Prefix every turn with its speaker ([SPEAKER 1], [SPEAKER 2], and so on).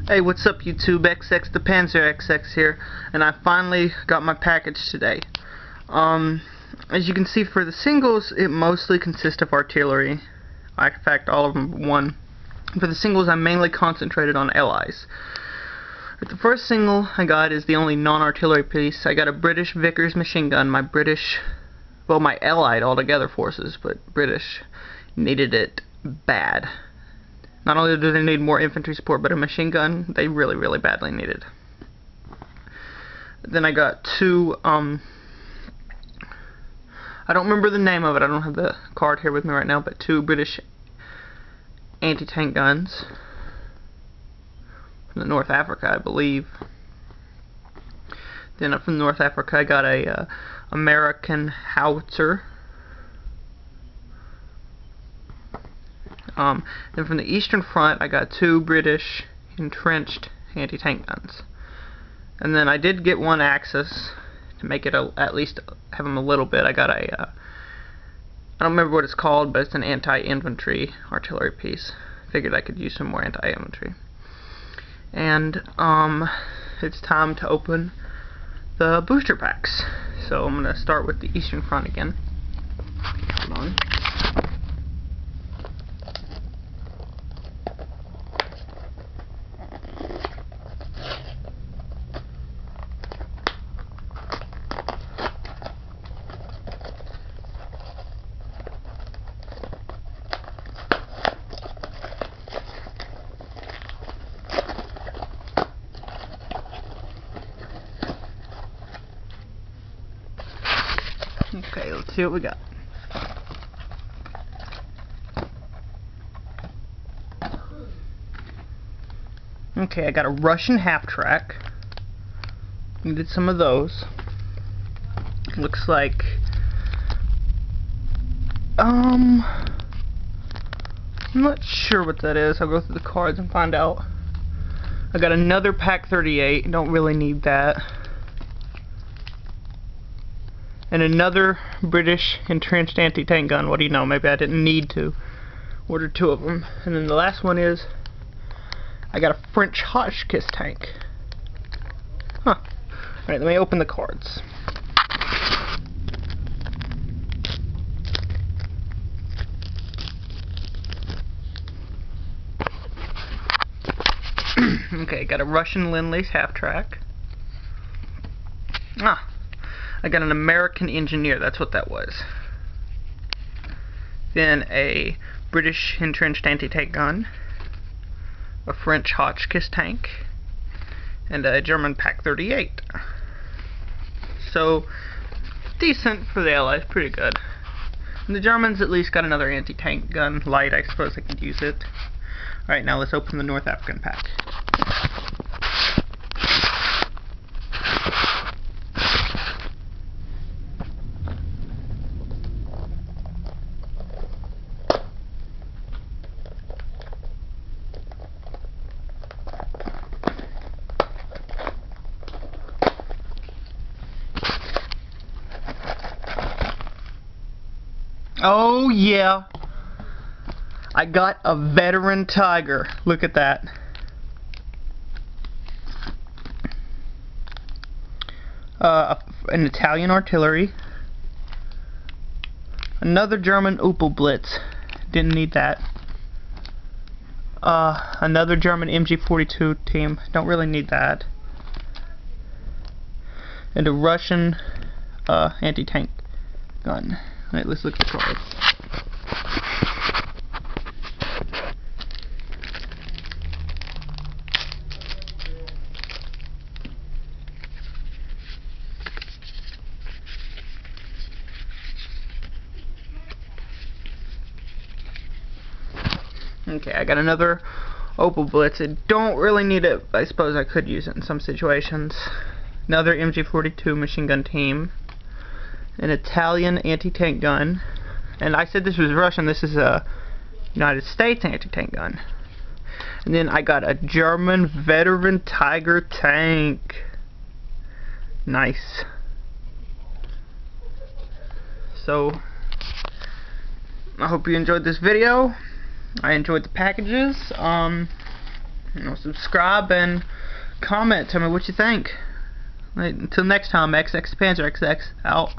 [SPEAKER 1] Hey, what's up YouTube? XX the Panzer XX here, and I finally got my package today. As you can see, for the singles, it mostly consists of artillery. In fact, all of them but one. For the singles, I mainly concentrated on allies. The first single I got is the only non-artillery piece. I got a British Vickers machine gun. My allied altogether forces, but British needed it bad. Not only do they need more infantry support, but a machine gun they really, really badly needed. Then I got two, I don't remember the name of it, I don't have the card here with me right now, but two British anti-tank guns from North Africa, I believe. Then from North Africa I got a American howitzer. Then from the Eastern Front, I got two British entrenched anti-tank guns. And then I did get one Axis to make it at least have them a little bit. I got a, I don't remember what it's called, but it's an anti-infantry artillery piece. Figured I could use some more anti-infantry. And it's time to open the booster packs. So I'm going to start with the Eastern Front again. Hold on. Okay, let's see what we got. Okay, I got a Russian half-track. Needed some of those. Looks like I'm not sure what that is. I'll go through the cards and find out. I got another Pak 38. Don't really need that. And another British entrenched anti-tank gun. What do you know? Maybe I didn't need to order two of them. And then the last one is I got a French Hotchkiss tank. Huh. Alright, let me open the cards. Okay, got a Russian Lend-Lease half-track. I got an American Engineer, that's what that was. Then a British entrenched anti-tank gun, a French Hotchkiss tank, and a German Pak 38. So, decent for the Allies, pretty good. And the Germans at least got another anti-tank gun, light, I suppose I could use it. Alright, now let's open the North African pack. Oh yeah, I got a Veteran Tiger. Look at that. An Italian artillery. Another German Opel Blitz. Didn't need that. Another German MG42 team. Don't really need that. And a Russian anti-tank gun. Alright, let's look at the cards. Okay, I got another Opel Blitz. I don't really need it, but I suppose I could use it in some situations. Another MG42 machine gun team. An Italian anti-tank gun, and I said this was Russian. This is a United States anti-tank gun. And then I got a German Veteran Tiger tank. Nice. So I hope you enjoyed this video. I enjoyed the packages. subscribe and comment. Tell me what you think. Until next time, XX Panzer XX out.